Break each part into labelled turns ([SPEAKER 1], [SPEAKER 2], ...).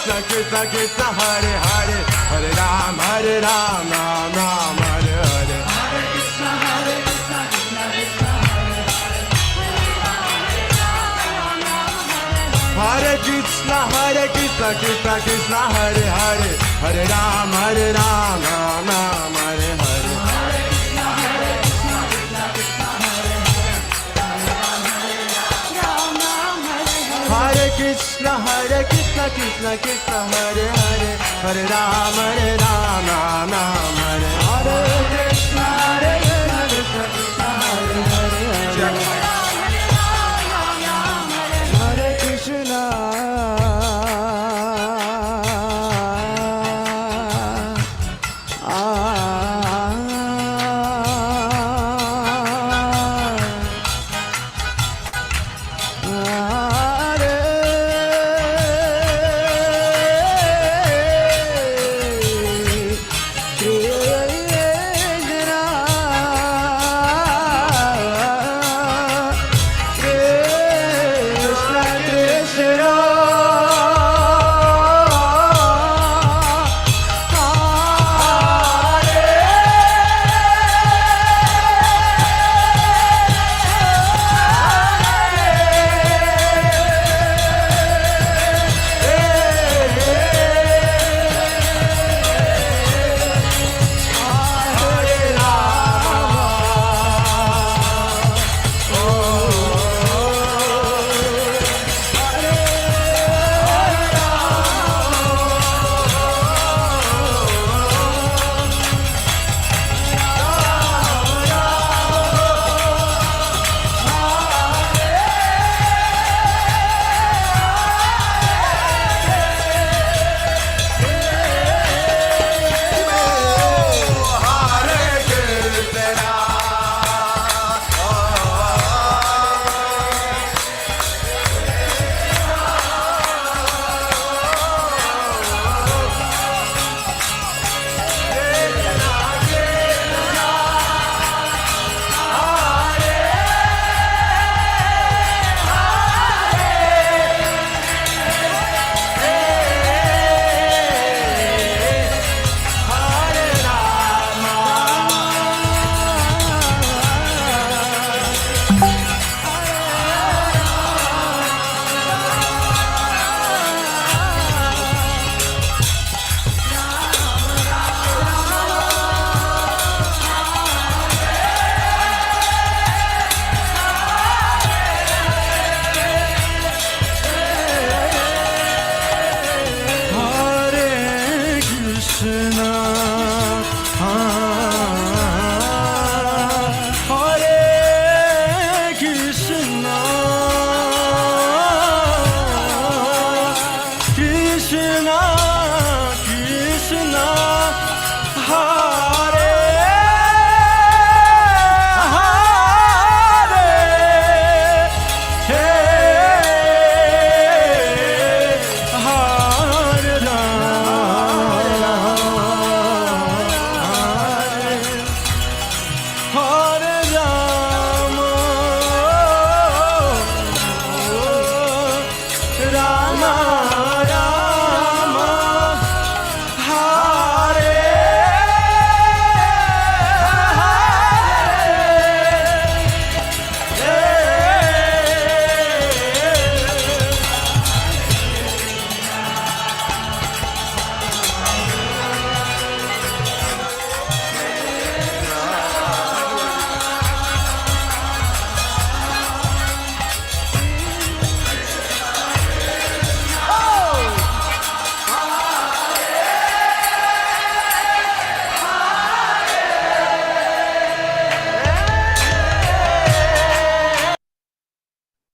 [SPEAKER 1] Krishna Krishna Krishna Hare Hare Hare Ram Ram Ram Hare Hare
[SPEAKER 2] Hare Krishna Krishna Krishna
[SPEAKER 1] Hare Krishna Krishna Krishna Hare Hare Hare Ram Ram Ram Hare Hare Hare Krishna Krishna Krishna Hare Hare Hare Ram Ram Ram Hare Hare
[SPEAKER 2] Krishna Krishna Krishna Hare Hare Hare Krishna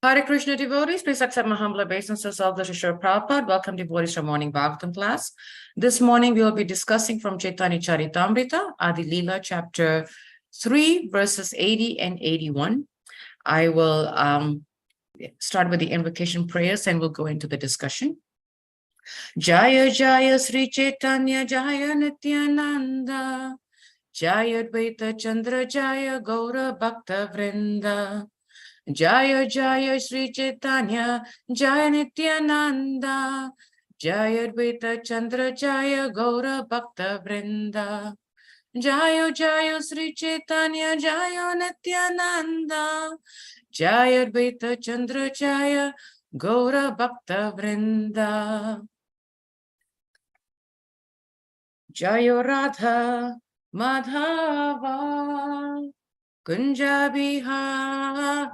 [SPEAKER 3] Hare Krishna devotees, please accept my humble obeisances of the Shishra Prabhupada. Welcome devotees to morning Bhagavatam class. This morning we will be discussing from Chaitanya Charitamrita, Adi Lila, chapter 3, verses 80 and 81. I will start with the invocation prayers and we'll go into the discussion. Jaya Jaya Sri Chaitanya Jaya Nityananda Jaya Dvaita Chandra Jaya Gaura Bhakta Vrinda Jaya Jaya Sri Chaitanya Jaya Nityananda Jaya Dvaita Chandra Jaya Gaura Bhakta Vrinda. Jayo Jayo Sri Chaitanya Jayo Nityananda. Jaya Dvaita Chandra Jaya Gaura Bhakta Vrinda. Jayo Radha Madhava Kunja Bihari.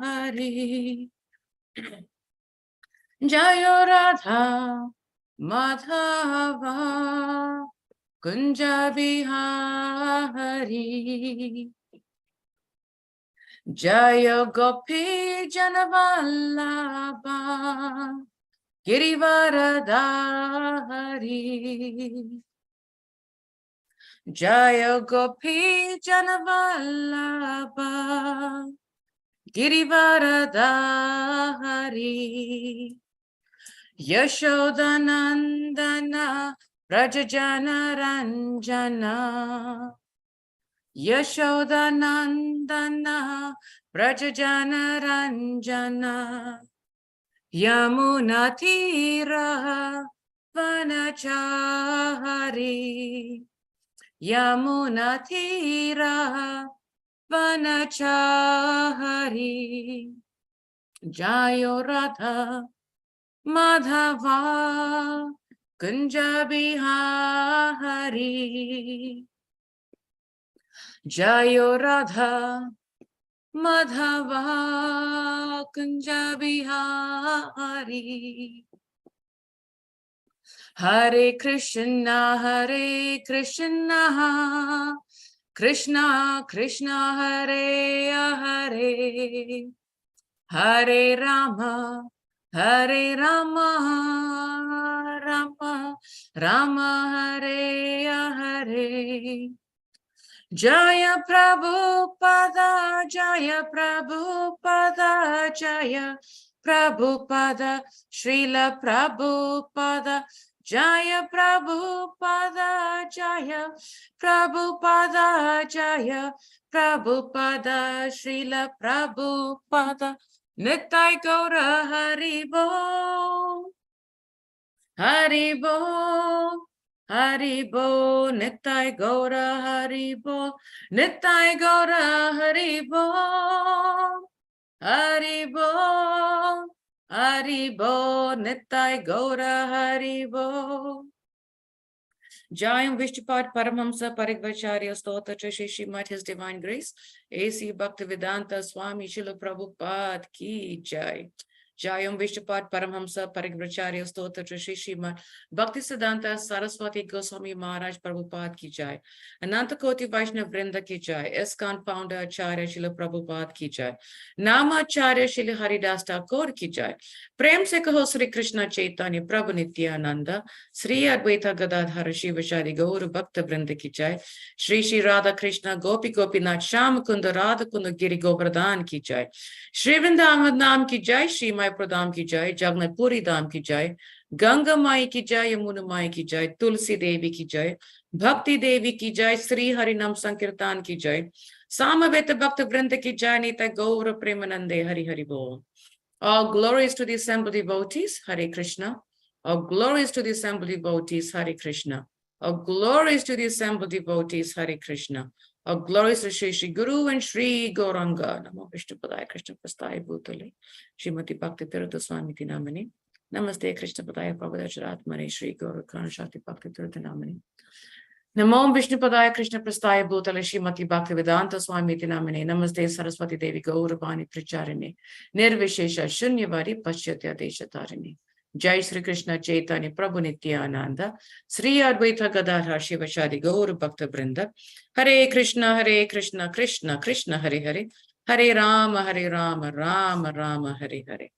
[SPEAKER 3] Jayo Radha Madhava Kunja Bihari. Jaya Gopi Janavallabha Girivaradhari. Jaya Gopi Janavallabha Girivaradhari. Yashodanandana Rajajana Ranjana. Yashodanandana Rajajana Ranjana. Yamunatira Vanachari. Yamunatira Vanachari. Jayo Radha Madhava Kunja Bihari. Jayo Radha Madhava Kunja Bihari. Hare Krishna Krishna Krishna Hare Hare. Hare Rama Rama Rama Hare Hare. Jaya Prabhupada Jaya Prabhupada Jaya Prabhupada Srila Prabhupada Jaya Prabhupada Jaya Prabhupada Jaya Prabhupada Srila Prabhupada. Nittai Gaura Haribo Haribo Haribo Nittai Gaura Haribo Nittai Gaura Haribo Haribo Haribo Nittai Gaura Haribo. Jayam Vishnupad Paramhamsa Parigvacharya Stota Shri Srimad His Divine Grace A.C. Bhaktivedanta Swami Srila Prabhupada Ki Jai. Jayam Vishnupad Paramhamsa Parigvacharya Stota Shri Srimad Bhaktisiddhanta Saraswati Goswami Maharaj Prabhupada Ki Jai. Ananta Koti Vaishnav Vrinda Ki Jai. ISKCON Founder Acharya Srila Prabhupada Ki Jai. Nama Acharya Srila Haridas Thakur Ki Jai. Prem se kaho Sri Krishna Chaitanya Prabhu Nityananda Sri Advaita Gadadhara Shiva Shadi Gauru Bhakta Vrinda Ki Jai. Shri Shri Radha Krishna Gopi Gopinath Sham Kunda Radha Kunda Giri Govardhan Ki Jai. Shri Vrindavan Nam Ki Jai. Shri Mai Pradam Ki Jai. Jagannath Puri Dham Ki Jai. Ganga Mai Ki Jai. Yamuna Mai Ki Jai. Tulsi Devi Ki Jai. Bhakti Devi Ki Jai. Sri Harinam Sankirtan Ki Jai. Samaveta Bhakta Vrinda Ki Jai. Nita Gaura Premanande Hari Hari Bol. All glories to the assembled devotees, Hare Krishna. All glories to the assembled devotees, Hare Krishna. All glories to the assembled devotees, Hare Krishna. All glories to Shri Shri Guru and Shri Gauranga. Namo Vishnu Padaya Krishna Prasthaya Bhutale. Srimati Bhakti Tirtha Swami Namani. Namaste Krishna Padaya Prabhupada Shri Gaura Karna Shakti Bhakti Tirtha Namani. Namo Vishnu Padaya Krishna Prasthaya Bhutale Srimati Bhaktivedanta Swami Namane. Namaste Saraswati Devi Gauravani Pracharine. Nirvishesha Shunyavadi Paschatya Deshatarine. Jai Sri Krishna Chaitanya Prabhu Nityananda. Sri Advaita Gadadhara Shiva Shadi Gaura Bhakta Vrinda. Hare Krishna Krishna Krishna Hare Hare. Hare Rama Rama Rama Hare Hare.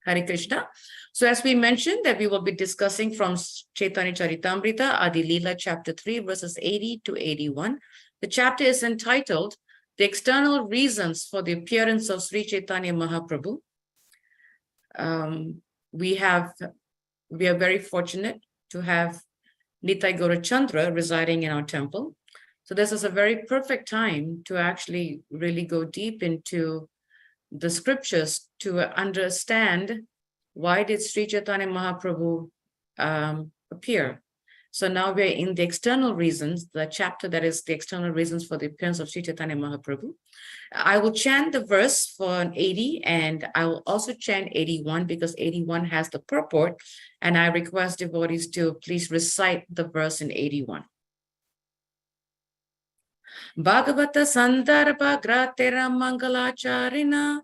[SPEAKER 3] Hare Krishna. So as we mentioned that we will be discussing from Chaitanya Charitamrita, Adi Lila, chapter 3, verses 80 to 81. The chapter is entitled, The External Reasons for the Appearance of Sri Chaitanya Mahaprabhu. We are very fortunate to have Nitai Gaurachandra residing in our temple. So this is a very perfect time to actually really go deep into the scriptures to understand why did Sri Chaitanya Mahaprabhu appear. So now we're in the external reasons, the chapter that is the external reasons for the appearance of Sri Chaitanya Mahaprabhu. I will chant the verse for an 80, and I will also chant 81 because 81 has the purport, and I request devotees to please recite the verse in 81. Bhagavata Sandarbha Gratera Mangalacharina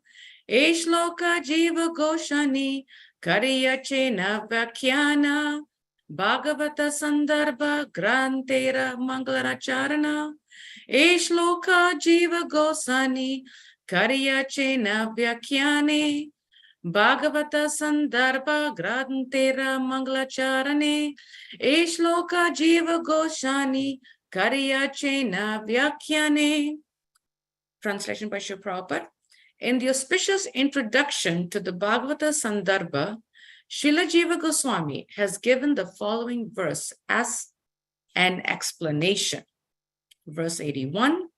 [SPEAKER 3] Eshloka Jiva Goshani Kariyachena Vakhyana Bhagavata Sandarbha Grantera Mangalacharana Eshloka Jiva Gosani Kariyachena Vyakhyane Bhagavata Sandarbha Grantera Mangalacharane Eshloka Jiva Goshani Kariyachena Vyakhyane. Translation by Srila Prabhupada. In the auspicious introduction to the Bhagavata Sandarbha, Srila Jiva Goswami has given the following verse as an explanation. Verse 81.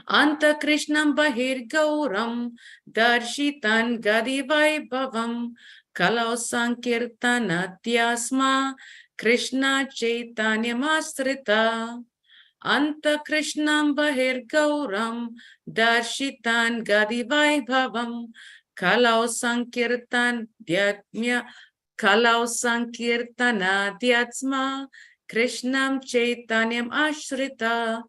[SPEAKER 3] Anta Krishnam Bahir Gauram Darshitan Gadivai Bhavam Kalau Sankirtana Tyasma Krishna Chaitanya Masrita Anta Krishnam Bahir Gauram Darshitan Gadivai Bhavam Kalau Sankirtan Dyatmya Kalau Sankirtana Dyatsma Krishnam Chaitanyam Ashrita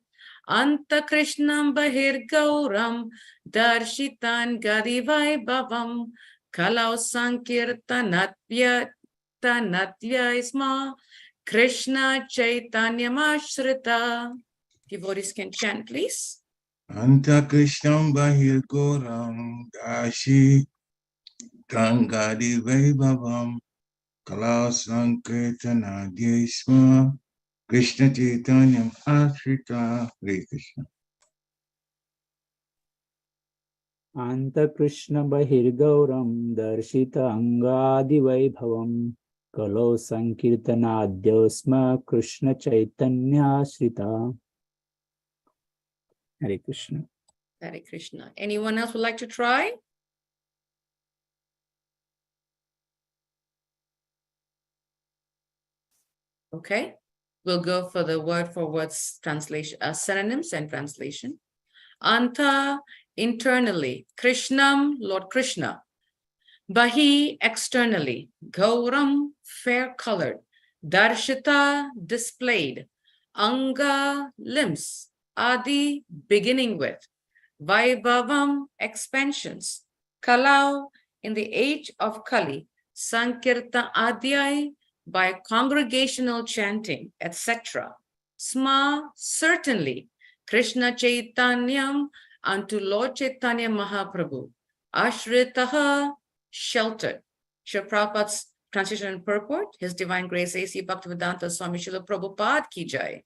[SPEAKER 3] Anta Krishnam Bahir Gauram Darshitan Gadivai Bhavam Kalau Sankirtanatya Isma Krishna Chaitanyam Ashrita. Devotees can chant, please.
[SPEAKER 4] Anta Krishnam Bahir Goram Dashi Gangadi Vaibhavam Kala Sankirtana Dyesma Krishna Chaitanyam Ashrita. Hare Krishna.
[SPEAKER 2] Anta Krishna Bahir Gauram Darshita Angadi Vaibhavam Kalo Sankirtana Dyosma Krishna Chaitanya Shrita. Hare Krishna.
[SPEAKER 3] Hare Krishna. Anyone else would like to try? Okay, we'll go for the word for words translation, synonyms and translation. Anta, internally. Krishnam, Lord Krishna. Bahi, externally. Gauram, fair-colored. Darshita, displayed. Anga, limbs. Adi, beginning with. Vaibhavam, expansions. Kalau, in the age of Kali. Sankirta Adhyay, by congregational chanting, etc. Sma, certainly. Krishna Chaitanyam, unto Lord Chaitanya Mahaprabhu. Ashritaha, sheltered. Srila Prabhupada's translation and purport, His Divine Grace A.C. Bhaktivedanta Swami Srila Prabhupada Ki Jai.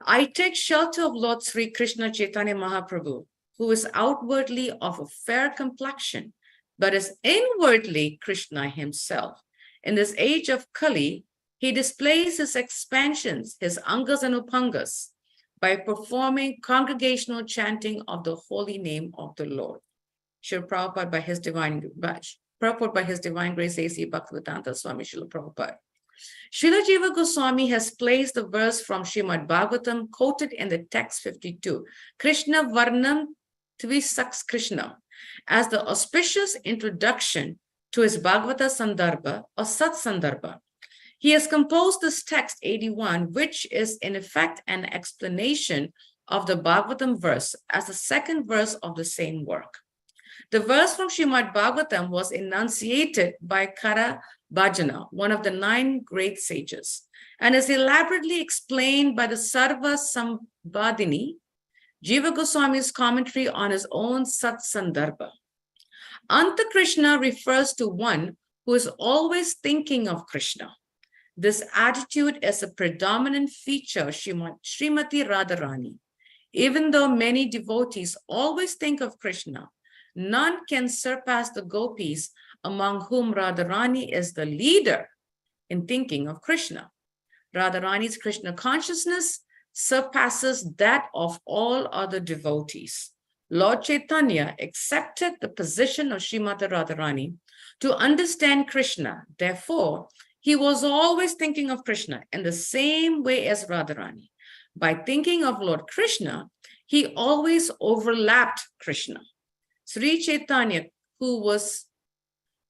[SPEAKER 3] I take shelter of Lord Sri Krishna Chaitanya Mahaprabhu, who is outwardly of a fair complexion, but is inwardly Krishna himself. In this age of Kali, he displays his expansions, his angas and upangas, by performing congregational chanting of the holy name of the Lord. Srila Prabhupada by His Divine Purport by His Divine Grace A.C. Bhaktivedanta Swami Srila Prabhupada. Srila Jiva Goswami has placed the verse from Srimad Bhagavatam quoted in the text 52, Krishna Varnam Tvisaks Krishnam, as the auspicious introduction to his Bhagavata Sandarbha or Sat Sandarbha. He has composed this text 81, which is in effect an explanation of the Bhagavatam verse as the second verse of the same work. The verse from Srimad Bhagavatam was enunciated by Kara Bhajana, one of the 9 great sages, and is elaborately explained by the Sarva Sambhadini, Jiva Goswami's commentary on his own Sat Sandarbha. Anta Krishna refers to one who is always thinking of Krishna. This attitude is a predominant feature of Srimati Radharani. Even though many devotees always think of Krishna, none can surpass the gopis, among whom Radharani is the leader in thinking of Krishna. Radharani's Krishna consciousness surpasses that of all other devotees. Lord Chaitanya accepted the position of Srimati Radharani to understand Krishna. Therefore, he was always thinking of Krishna in the same way as Radharani. By thinking of Lord Krishna, he always overlapped Krishna. Sri Chaitanya, who was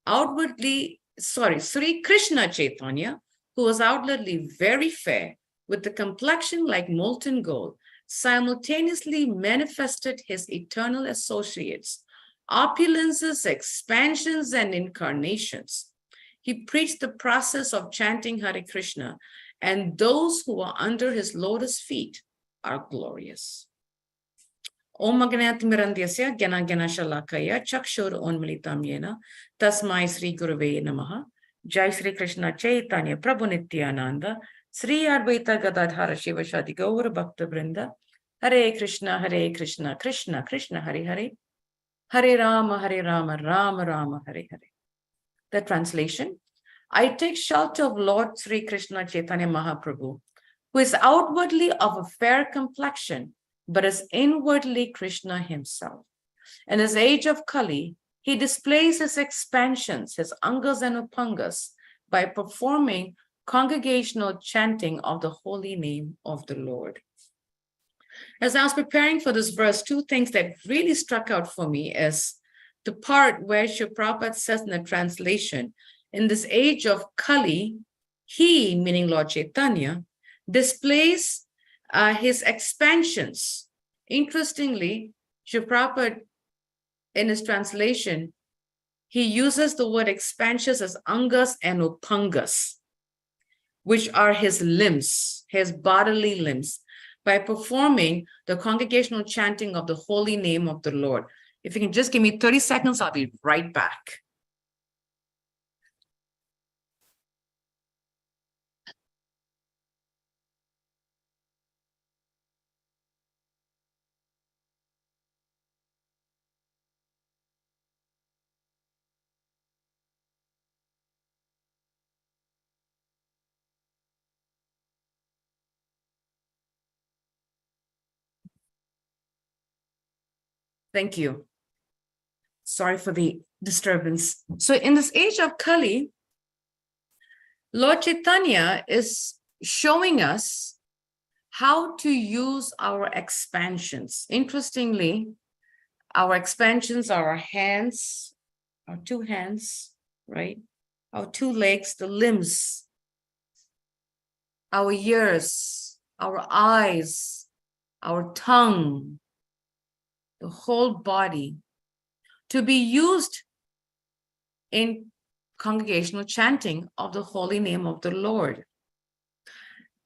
[SPEAKER 3] Sri Krishna Chaitanya, who was outwardly very fair, with the complexion like molten gold, simultaneously manifested his eternal associates, opulences, expansions, and incarnations. He preached the process of chanting Hare Krishna, and those who are under his lotus feet are glorious. Om Agnatmirandhyasya Gyana Gyana Shalakaya Chakshur Onmilitam Yena Tasmai Sri Gurave Namaha Jai Sri Krishna Chaitanya Prabhu Nityananda Sri Advaita Gadadhara Shiva Shadi Gaura Bhakta Vrinda Hare Krishna Krishna Krishna Hare Hare Hare Rama Rama Rama Hare Hare. The translation: I take shelter of Lord Sri Krishna Chaitanya Mahaprabhu, who is outwardly of a fair complexion, but is inwardly Krishna himself. In his age of Kali, he displays his expansions, his angas and upangas, by performing congregational chanting of the holy name of the Lord. As I was preparing for this verse, two things that really struck out for me is the part where Srila Prabhupada says in the translation, in this age of Kali, he, meaning Lord Chaitanya, displays his expansions. Interestingly, Srila Prabhupada, in his translation, he uses the word expansions as angas and upangas, which are his limbs, his bodily limbs, by performing the congregational chanting of the holy name of the Lord. If you can just give me 30 seconds, I'll be right back. Thank you. Sorry for the disturbance. So in this age of Kali, Lord Chaitanya is showing us how to use our expansions. Interestingly, our expansions are our hands, our two hands, right? Our two legs, the limbs, our ears, our eyes, our tongue, the whole body, to be used in congregational chanting of the holy name of the Lord.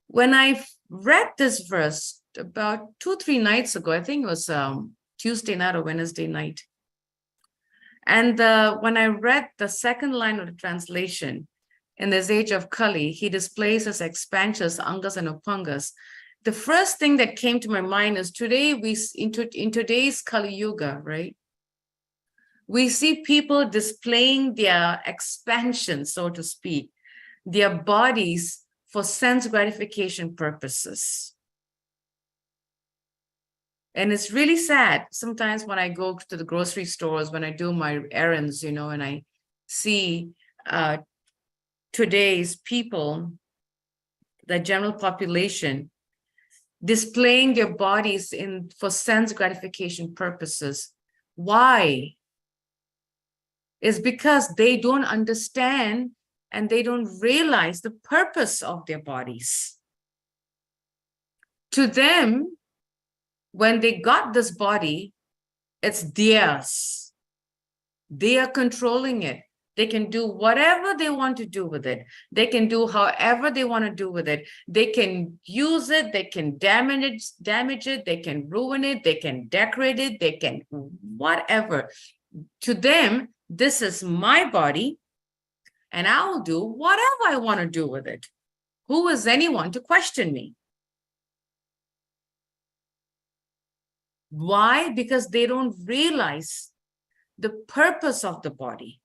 [SPEAKER 3] When I read this verse about 2-3 nights ago, I think it was Tuesday night or Wednesday night, and when I read the second line of the translation, in this age of Kali, he displays his expansions, angas and upangas. The first thing that came to my mind is today in today's Kali Yuga, right? We see people displaying their expansion, so to speak, their bodies for sense gratification purposes. And it's really sad sometimes when I go to the grocery stores, when I do my errands, and I see today's people, the general population, displaying their bodies for sense gratification purposes. Why? It's because they don't understand and they don't realize the purpose of their bodies. To them, when they got this body, it's theirs. They are controlling it. They can do whatever they want to do with it. They can do however they want to do with it. They can use it. They can damage it. They can ruin it. They can decorate it. They can whatever. To them, this is my body, and I will do whatever I want to do with it. Who is anyone to question me? Why? Because they don't realize the purpose of the body.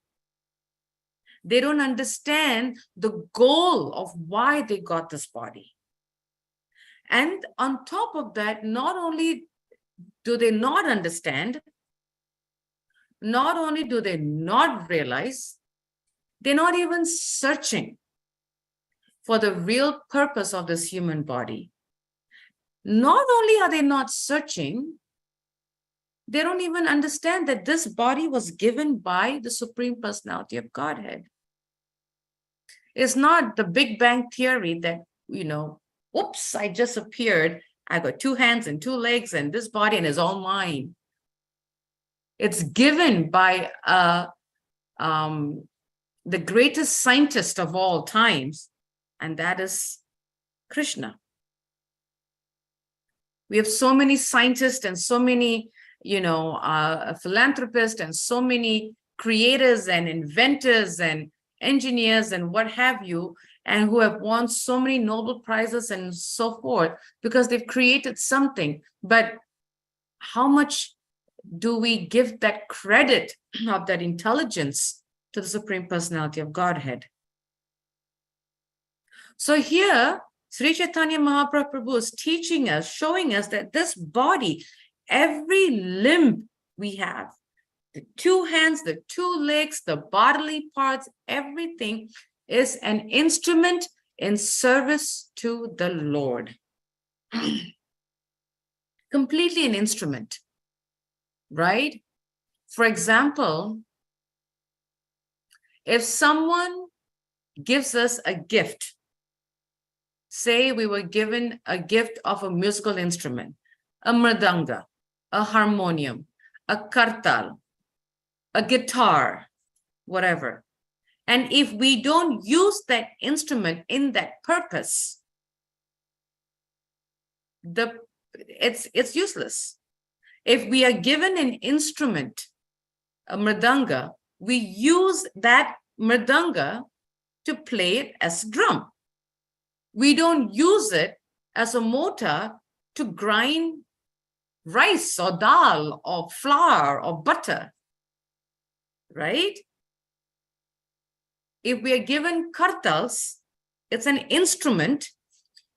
[SPEAKER 3] They don't understand the goal of why they got this body. And on top of that, not only do they not understand, not only do they not realize, they're not even searching for the real purpose of this human body. Not only are they not searching, they don't even understand that this body was given by the Supreme Personality of Godhead. It's not the Big Bang Theory that, oops, I just appeared. I got 2 hands and 2 legs and this body and it's all mine. It's given by the greatest scientist of all times, and that is Krishna. We have so many scientists and so many, philanthropists and so many creators and inventors and engineers and what have you, and who have won so many Nobel Prizes and so forth, because they've created something. But how much do we give that credit of that intelligence to the Supreme Personality of Godhead? So here, Sri Chaitanya Mahaprabhu is teaching us, showing us that this body, every limb we have, the 2 hands, the 2 legs, the bodily parts, everything is an instrument in service to the Lord. Completely an instrument, right? For example, if someone gives us a gift, say we were given a gift of a musical instrument, a mridanga, a harmonium, a kartal, a guitar, whatever. And if we don't use that instrument in that purpose, it's useless. If we are given an instrument, a mridanga, we use that mridanga to play it as a drum. We don't use it as a mortar to grind rice or dal or flour or butter, right? If we are given kartals, it's an instrument.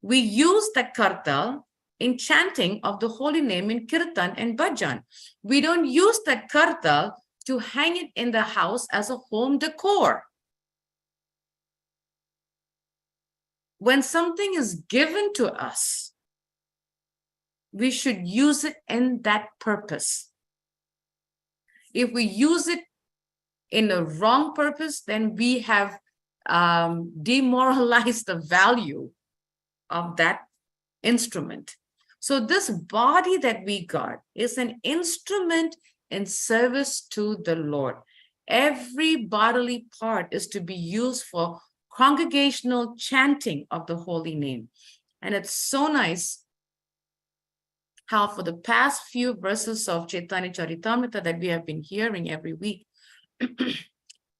[SPEAKER 3] We use that kartal in chanting of the holy name in kirtan and bhajan. We don't use that kartal to hang it in the house as a home decor. When something is given to us, we should use it in that purpose. If we use it in a wrong purpose, then we have demoralized the value of that instrument. So this body that we got is an instrument in service to the Lord. Every bodily part is to be used for congregational chanting of the holy name. And it's so nice how for the past few verses of Chaitanya Charitamrita that we have been hearing every week,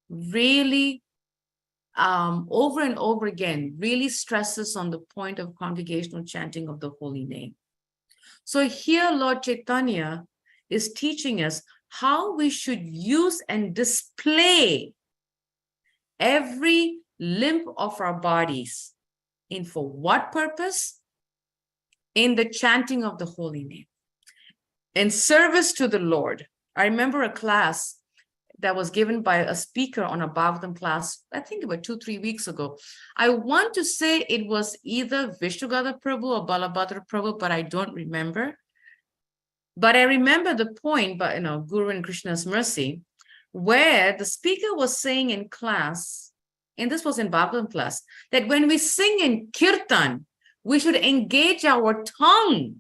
[SPEAKER 3] really over and over again, really stresses on the point of congregational chanting of the holy name. So here Lord Chaitanya is teaching us how we should use and display every limb of our bodies. In for what purpose? In the chanting of the holy name. In service to the Lord. I remember a class that was given by a speaker on a Bhagavatam class, I think about 2-3 weeks ago. I want to say it was either Vishnugada Prabhu or Balabhadra Prabhu, but I don't remember. But I remember the point, but Guru and Krishna's mercy, where the speaker was saying in class, and this was in Bhagavatam class, that when we sing in kirtan, we should engage our tongue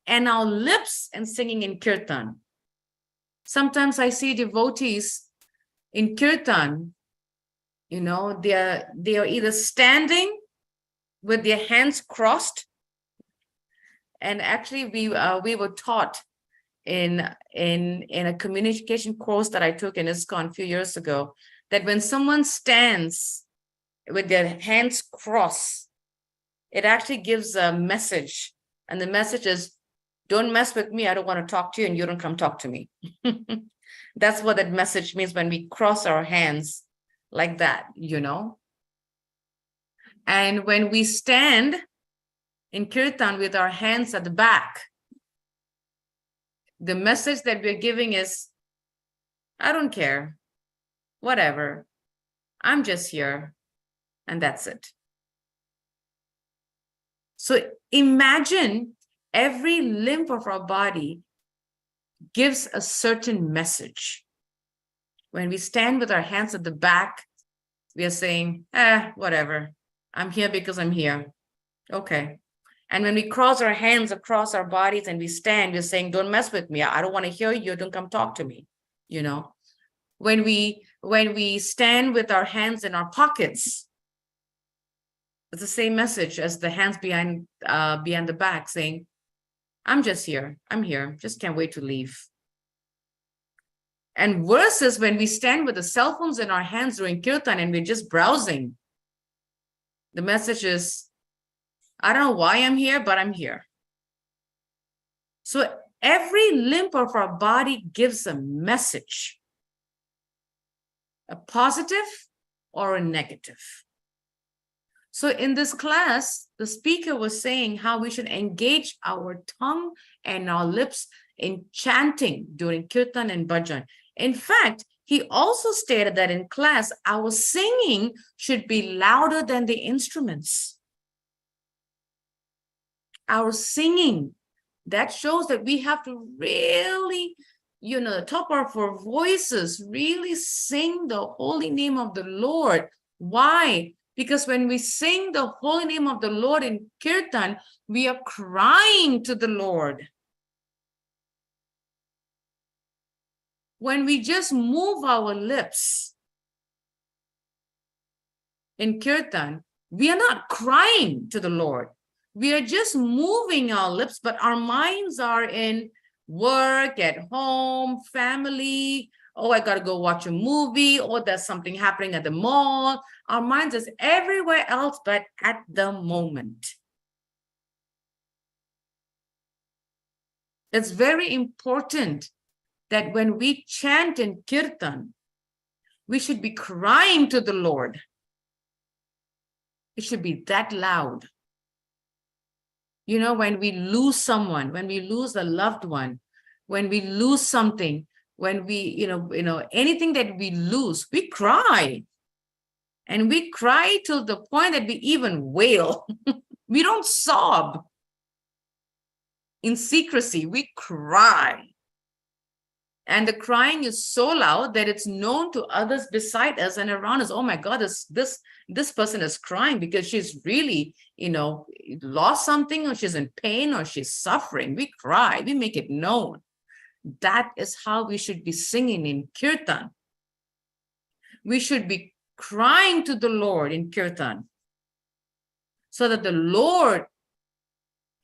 [SPEAKER 3] and our lips in singing in kirtan. Sometimes I see devotees in kirtan, they are either standing with their hands crossed. And actually, we were taught in a communication course that I took in ISKCON a few years ago, that when someone stands with their hands crossed, it actually gives a message. And the message is, don't mess with me. I don't want to talk to you, and you don't come talk to me. That's what that message means when we cross our hands like that, And when we stand in kirtan with our hands at the back, The message that we're giving is, I don't care, whatever. I'm just here, and that's it. So imagine every limb of our body gives a certain message. When we stand with our hands at the back, we are saying, whatever. I'm here because I'm here. Okay. And when we cross our hands across our bodies and we stand, we're saying, don't mess with me. I don't want to hear you. Don't come talk to me. You know, when we stand with our hands in our pockets, it's the same message as the hands behind the back saying, I'm just here. I'm here. Just can't wait to leave. And worse is when we stand with the cell phones in our hands during kirtan and we're just browsing. The message is, I don't know why I'm here, but I'm here. So every limb of our body gives a message, a positive or a negative. So in this class, the speaker was saying how we should engage our tongue and our lips in chanting during kirtan and bhajan. In fact, he also stated that in class, our singing should be louder than the instruments. Our singing, that shows that we have to really, the top of our voices, really sing the holy name of the Lord. Why? Because when we sing the holy name of the Lord in kirtan, we are crying to the Lord. When we just move our lips in kirtan, we are not crying to the Lord. We are just moving our lips, but our minds are in work, at home, family. Oh, I got to go watch a movie. Or there's something happening at the mall. Our minds is everywhere else, but at the moment. It's very important that when we chant in kirtan, we should be crying to the Lord. It should be that loud. When we lose someone, when we lose a loved one, when we lose something, when we, anything that we lose, we cry. And we cry till the point that we even wail. We don't sob. In secrecy, we cry. And the crying is so loud that it's known to others beside us and around us. Oh my God, this person is crying because she's really, lost something, or she's in pain, or she's suffering. We cry, we make it known. That is how we should be singing in kirtan. We should be crying to the Lord in kirtan so that the Lord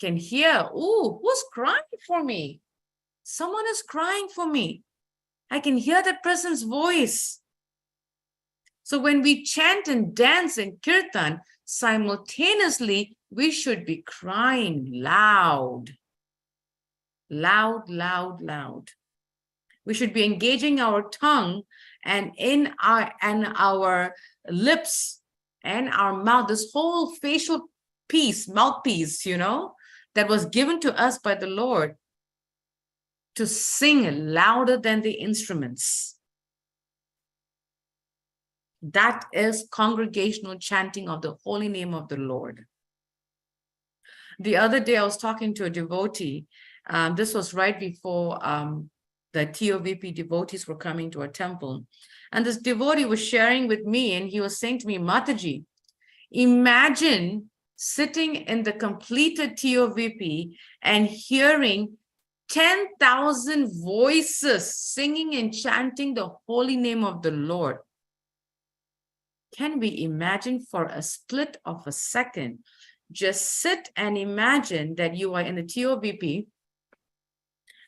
[SPEAKER 3] can hear, oh, who's crying for me? Someone is crying for me. I can hear that person's voice. So when we chant and dance in kirtan, simultaneously, we should be crying loud. Loud, loud, loud. We should be engaging our tongue and our lips and our mouth, this whole facial piece, mouthpiece, that was given to us by the Lord to sing louder than the instruments. That is congregational chanting of the holy name of the Lord. The other day, I was talking to a devotee. This was right before the TOVP devotees were coming to our temple. And this devotee was sharing with me, and he was saying to me, Mataji, imagine sitting in the completed TOVP and hearing 10,000 voices singing and chanting the holy name of the Lord. Can we imagine for a split of a second? Just sit and imagine that you are in the TOVP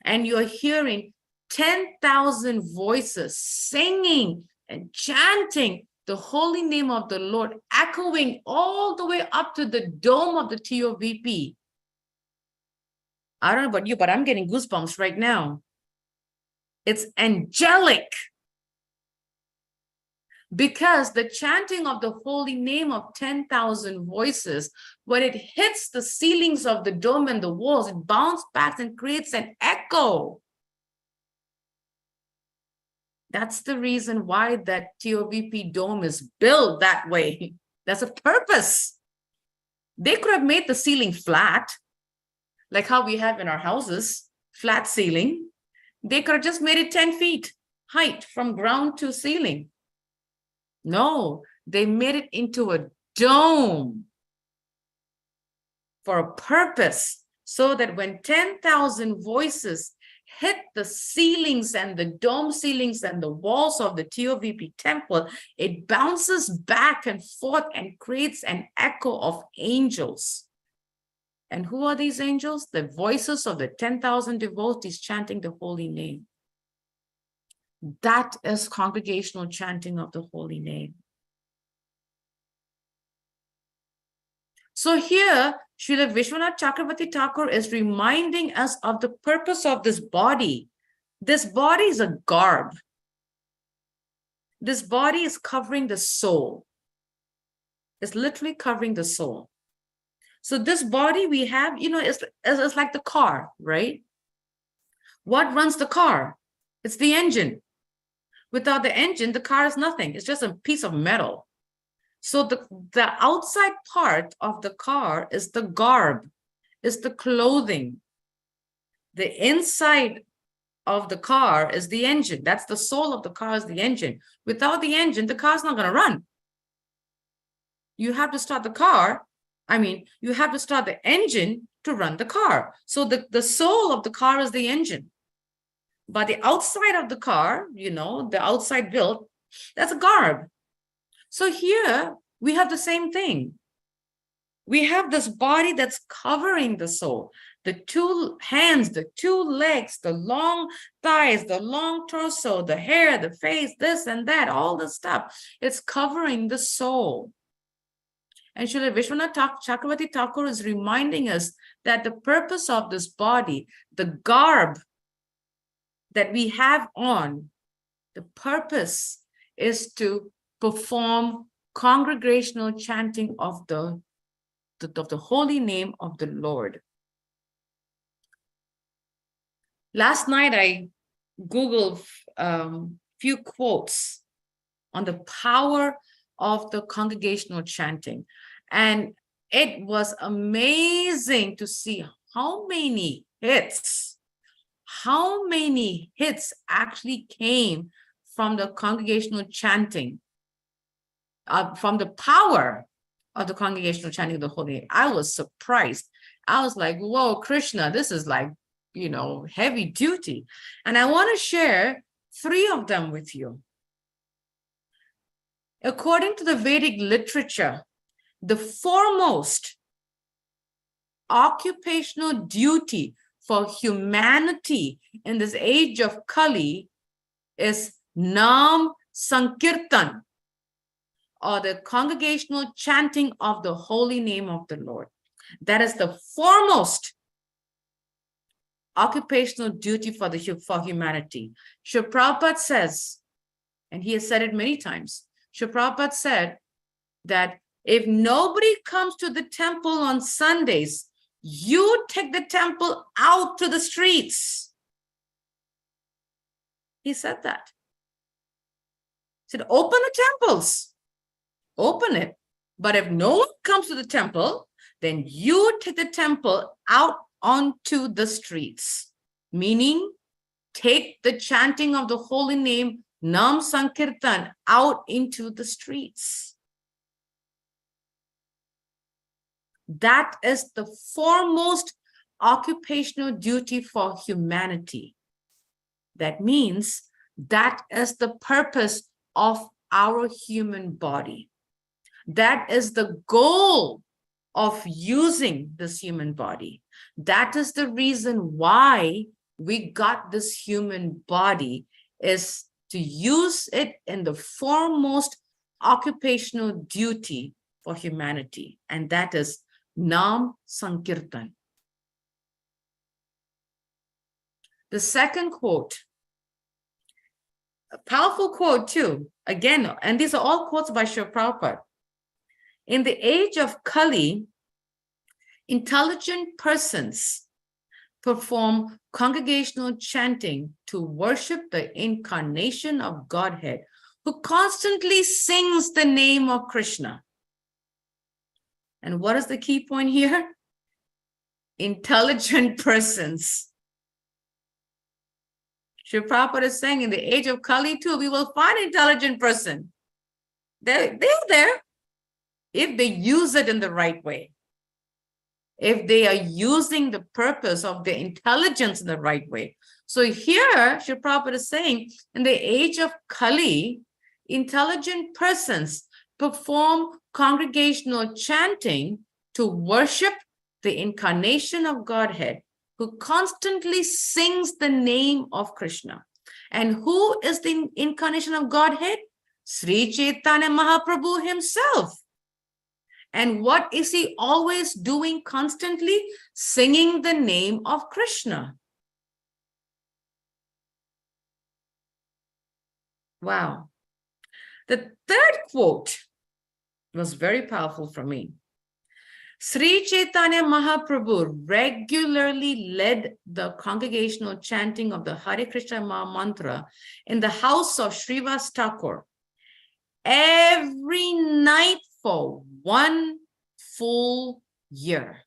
[SPEAKER 3] and you're hearing 10,000 voices singing and chanting the holy name of the Lord, echoing all the way up to the dome of the TOVP. I don't know about you, but I'm getting goosebumps right now. It's angelic. Because the chanting of the holy name of 10,000 voices, when it hits the ceilings of the dome and the walls, it bounces back and creates an echo. That's the reason why that TOVP dome is built that way. That's a purpose. They could have made the ceiling flat, like how we have in our houses, flat ceiling. They could have just made it 10 feet height from ground to ceiling. No, they made it into a dome for a purpose, so that when 10,000 voices hit the ceilings and the dome ceilings and the walls of the TOVP temple, it bounces back and forth and creates an echo of angels. And who are these angels? The voices of the 10,000 devotees chanting the holy name. That is congregational chanting of the holy name. So here, Srila Vishwanath Chakravarti Thakur is reminding us of the purpose of this body. This body is a garb. This body is covering the soul. It's literally covering the soul. So this body we have, it's like the car, right? What runs the car? It's the engine. Without the engine, the car is nothing. It's just a piece of metal. So the outside part of the car is the garb, is the clothing. The inside of the car is the engine. That's the soul of the car, is the engine. Without the engine, the car's not going to run. You have to start the car. You have to start the engine to run the car. So the soul of the car is the engine. But the outside of the car, the outside build, that's a garb. So here we have the same thing. We have this body that's covering the soul. The two hands, the two legs, the long thighs, the long torso, the hair, the face, this and that, all the stuff. It's covering the soul. And Srila Vishwanath Chakravarti Thakur is reminding us that the purpose of this body, the garb that we have on, the purpose is to perform congregational chanting of the holy name of the Lord. Last night, I Googled few quotes on the power of the congregational chanting. And it was amazing to see how many hits actually came from the congregational chanting, from the power of the congregational chanting of the holy name. I was surprised. I was like, whoa, Krishna, this is like, heavy duty. And I want to share 3 of them with you. According to the Vedic literature, the foremost occupational duty for humanity in this age of Kali is Nam Sankirtan, or the congregational chanting of the holy name of the Lord. That is the foremost occupational duty for humanity. Srila Prabhupada says, and he has said it many times, Srila Prabhupada said that if nobody comes to the temple on Sundays, you take the temple out to the streets. He said that. He said, open the temples. Open it. But if no one comes to the temple, then you take the temple out onto the streets. Meaning, take the chanting of the holy name, Nam Sankirtan, out into the streets. That is the foremost occupational duty for humanity. That means that is the purpose of our human body. That is the goal of using this human body. That is the reason why we got this human body, is to use it in the foremost occupational duty for humanity. And that is Nam Sankirtan. The second quote, a powerful quote too, again, and these are all quotes by Srila Prabhupada. In the age of Kali, intelligent persons perform congregational chanting to worship the incarnation of Godhead, who constantly sings the name of Krishna. And what is the key point here? Intelligent persons. Srila Prabhupada is saying in the age of Kali too, we will find intelligent person. They're there if they use it in the right way. If they are using the purpose of their intelligence in the right way. So here, Srila Prabhupada is saying, in the age of Kali, intelligent persons perform congregational chanting to worship the incarnation of Godhead, who constantly sings the name of Krishna. And who is the incarnation of Godhead? Sri Chaitanya Mahaprabhu himself. And what is he always doing constantly? Singing the name of Krishna. Wow. The third quote was very powerful for me. Sri Chaitanya Mahaprabhu regularly led the congregational chanting of the Hare Krishna Maha Mantra in the house of Srivas Thakur every night for 1 full year.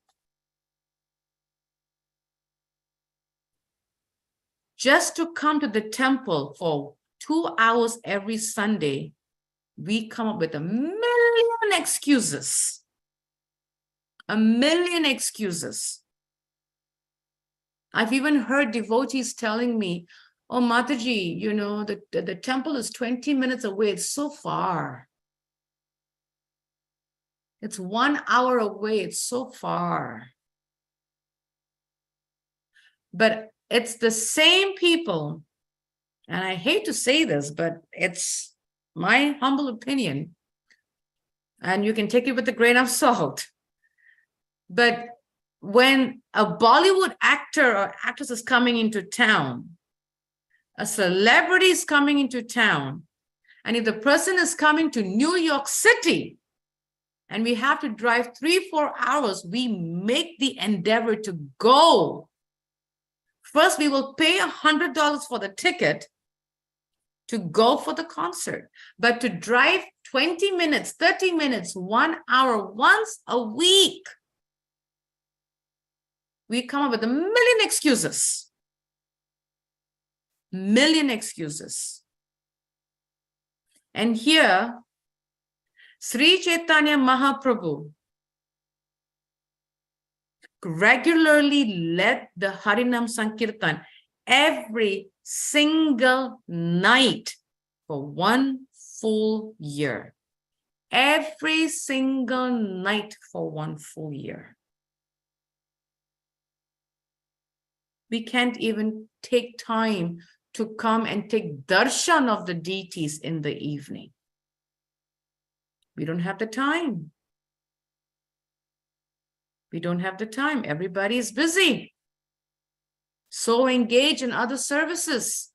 [SPEAKER 3] Just to come to the temple for 2 hours every Sunday, we come up with a million excuses. A million excuses. I've even heard devotees telling me, oh, Mataji, you know, the temple is 20 minutes away. It's so far. It's 1 hour away. It's so far. But it's the same people, and I hate to say this, but it's my humble opinion, and you can take it with a grain of salt. But when a Bollywood actor or actress is coming into town, a celebrity is coming into town, and if the person is coming to New York City, and we have to drive 3-4 hours, we make the endeavor to go. First, we will pay $100 for the ticket to go for the concert, but to drive 20 minutes, 30 minutes, 1 hour, once a week, we come up with a million excuses. Million excuses. And here, Sri Chaitanya Mahaprabhu regularly led the Harinam Sankirtan every single night for 1 full year. Every single night for 1 full year. We can't even take time to come and take darshan of the deities in the evening. We don't have the time. We don't have the time. Everybody is busy. So engaged in other services.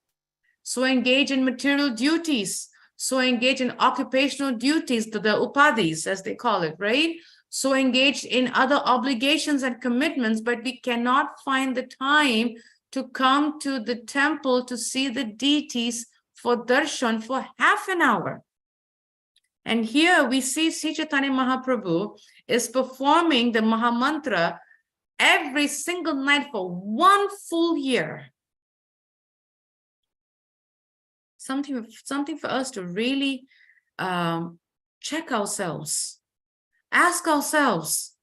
[SPEAKER 3] So engaged in material duties. So engaged in occupational duties, the upadhis, as they call it, right? So engaged in other obligations and commitments, but we cannot find the time to come to the temple to see the deities for darshan for half an hour. And here we see Sri Chaitanya Mahaprabhu is performing the Mahamantra every single night for 1 full year. Something for us to really check ourselves. Ask ourselves,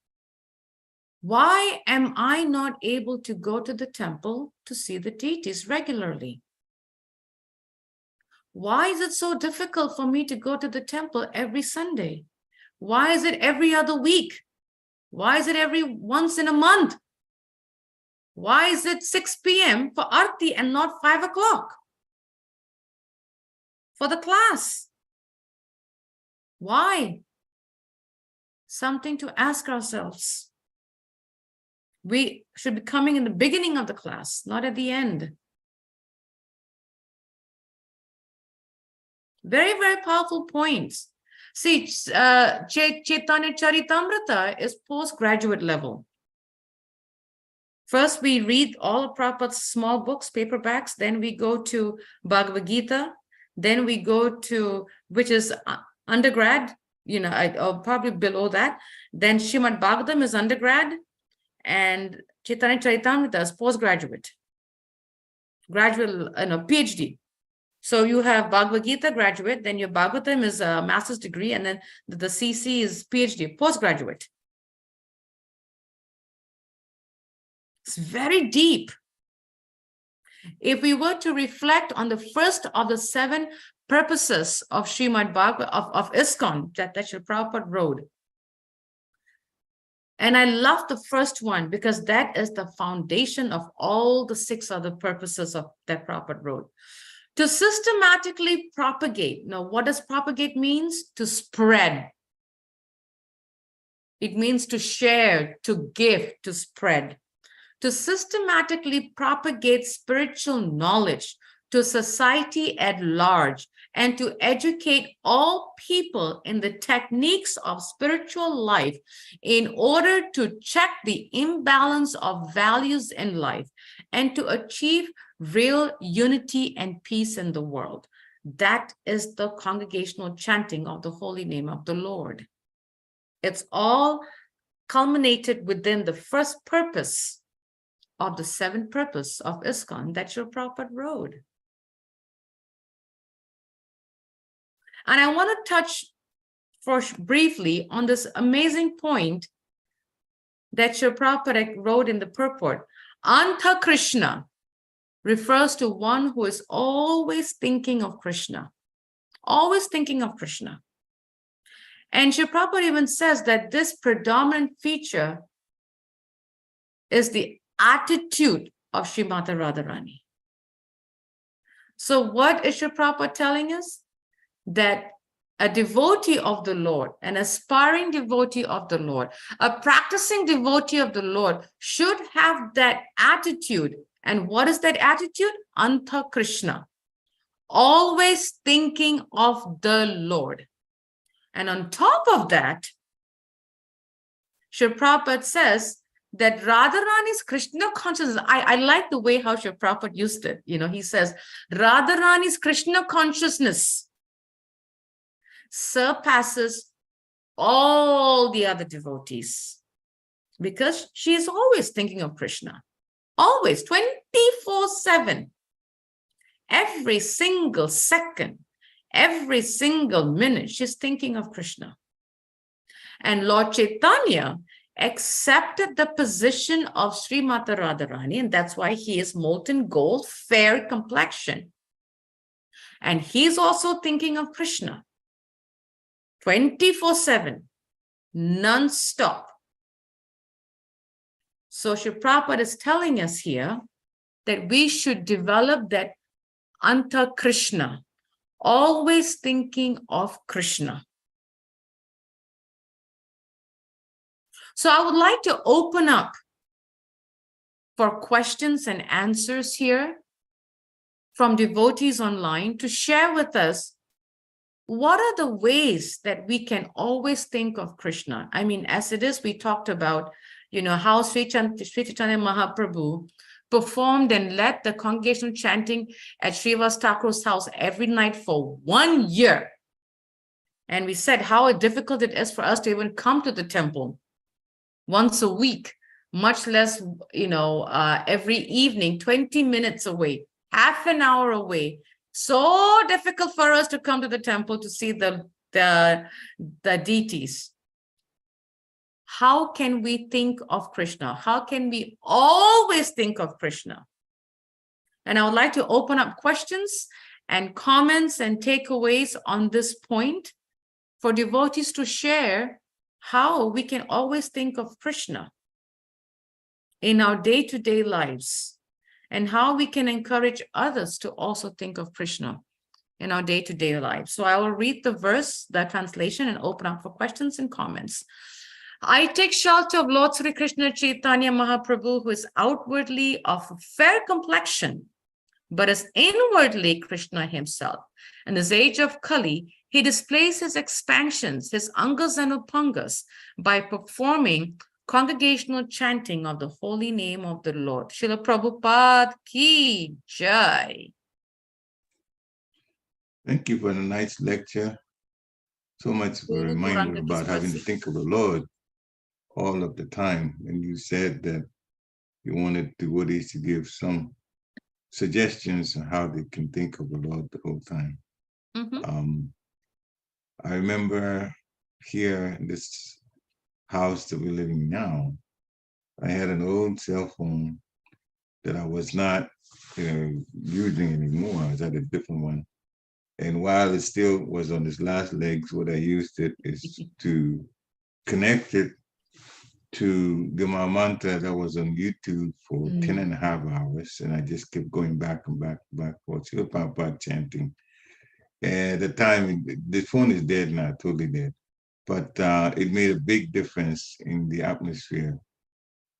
[SPEAKER 3] why am I not able to go to the temple to see the deities regularly? Why is it so difficult for me to go to the temple every Sunday? Why is it every other week? Why is it every once in a month? Why is it 6 p.m. for Aarti and not 5 o'clock for the class? Why? Something to ask ourselves. We should be coming in the beginning of the class, not at the end. Very, very powerful points. See, Chaitanya Charitamrita is postgraduate level. First, we read all of Prabhupada's small books, paperbacks. Then we go to Bhagavad Gita. Then we go to, which is undergrad, or probably below that. Then Srimad Bhagavatam is undergrad, and Chaitanya Charitamrita is postgraduate, graduate, PhD. So you have Bhagavad Gita graduate, then your Bhagavatam is a master's degree, and then the CC is PhD, postgraduate. It's very deep. If we were to reflect on the first of the 7 purposes of Srimad Bhagavatam, of ISKCON, that Srila Prabhupada wrote. And I love the first one because that is the foundation of all the 6 other purposes of that Prabhupada wrote. To systematically propagate. Now, what does propagate means? To spread. It means to share, to give, to spread. To systematically propagate spiritual knowledge to society at large and to educate all people in the techniques of spiritual life in order to check the imbalance of values in life and to achieve real unity and peace in the world. That is the congregational chanting of the holy name of the Lord. It's all culminated within the first purpose of the 7th purpose of ISKCON that Srila Prabhupada wrote. And I want to touch briefly on this amazing point that Srila Prabhupada wrote in the purport. Anta Krishna refers to one who is always thinking of Krishna, always thinking of Krishna. And Srila Prabhupada even says that this predominant feature is the attitude of Srimati Radharani. So what is Srila Prabhupada telling us? That a devotee of the Lord, an aspiring devotee of the Lord, a practicing devotee of the Lord should have that attitude. And what is that attitude? Anta Krishna. Always thinking of the Lord. And on top of that, Srila Prabhupada says that Radharani's Krishna consciousness, I like the way how Srila Prabhupada used it. He says, Radharani's Krishna consciousness surpasses all the other devotees because she is always thinking of Krishna, always 24/7, every single second, every single minute, she's thinking of Krishna. And Lord Chaitanya accepted the position of Srimati Radharani, and that's why he is molten gold, fair complexion. And he's also thinking of Krishna. 24/7, non-stop. So Srila Prabhupada is telling us here that we should develop that Anta Krishna, always thinking of Krishna. So I would like to open up for questions and answers here from devotees online to share with us what are the ways that we can always think of Krishna? I mean, as it is, we talked about, how Sri Chaitanya Mahaprabhu performed and led the congregational chanting at Srivas Thakur's house every night for 1 year. And we said how difficult it is for us to even come to the temple once a week, much less, every evening, 20 minutes away, half an hour away. So difficult for us to come to the temple to see the deities. How can we think of Krishna? How can we always think of Krishna? And I would like to open up questions and comments and takeaways on this point for devotees to share how we can always think of Krishna in our day-to-day lives, and how we can encourage others to also think of Krishna in our day-to-day lives. So I will read the verse, the translation, and open up for questions and comments. I take shelter of Lord Sri Krishna Chaitanya Mahaprabhu, who is outwardly of fair complexion, but is inwardly Krishna himself. In this age of Kali, he displays his expansions, his angas and upangas, by performing congregational chanting of the holy name of the Lord. Srila Prabhupada ki jai.
[SPEAKER 4] Thank you for the nice lecture. So much of a
[SPEAKER 3] Guru
[SPEAKER 4] reminder
[SPEAKER 3] Gauranga
[SPEAKER 4] about having to
[SPEAKER 3] Kismasi.
[SPEAKER 4] think of the Lord all of the time. And you said that you wanted devotees to give some suggestions on how they can think of the Lord the whole time. I remember here in this house that we're living now, I had an old cell phone that I was not using anymore. I was at a different one. And while it still was on its last legs, what I used it is to connect it to the Mantra that was on YouTube for 10 and a half hours. And I just kept going back and back and back for Srila Prabhupada chanting. And at the time, the phone is dead now, totally dead. But it made a big difference in the atmosphere,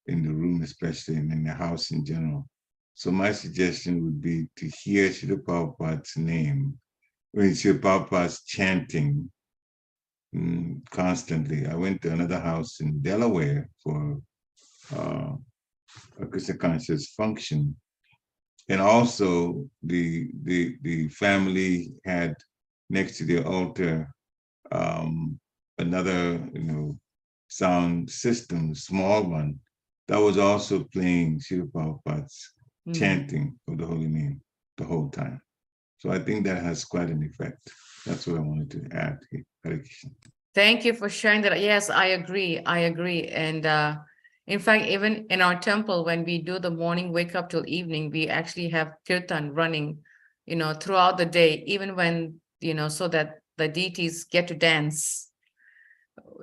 [SPEAKER 4] in the room especially, and in the house in general. So my suggestion would be to hear Srila Prabhupada's name, when Srila Prabhupada's chanting constantly. I went to another house in Delaware for a Krishna conscious function. And also the family had next to the altar another, sound system, small one, that was also playing Srila Prabhupada's chanting of the holy name the whole time. So I think that has quite an effect. That's what I wanted to add here. Hare Krishna.
[SPEAKER 3] Thank you for sharing that. Yes, I agree. I agree. And in fact, even in our temple, when we do the morning wake up till evening, we actually have kirtan running, throughout the day, even when, so that the deities get to dance,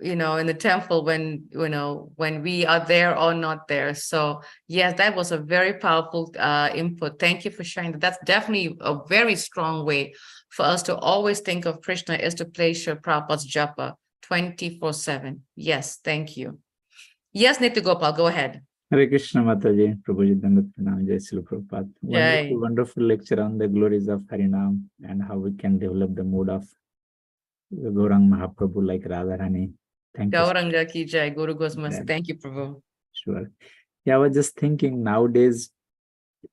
[SPEAKER 3] in the temple when, when we are there or not there. So yes, that was a very powerful input. Thank you for sharing that. That's definitely a very strong way for us to always think of Krishna is to play Srila Prabhupada's japa 24/7. Yes, thank you. Yes, Nitya Gopal, go ahead.
[SPEAKER 2] Hare Krishna Mataji, Prabhuji Dandat Pranam, Jai Srila Prabhupada.
[SPEAKER 3] Jai.
[SPEAKER 2] Wonderful lecture on the glories of Harinam and how we can develop the mood of Gaurang Mahaprabhu like Radharani. Thank you.
[SPEAKER 3] Gauranga ki jai, Guru Gosmasi. Thank you, Prabhu.
[SPEAKER 2] Sure. Yeah, I was just thinking nowadays,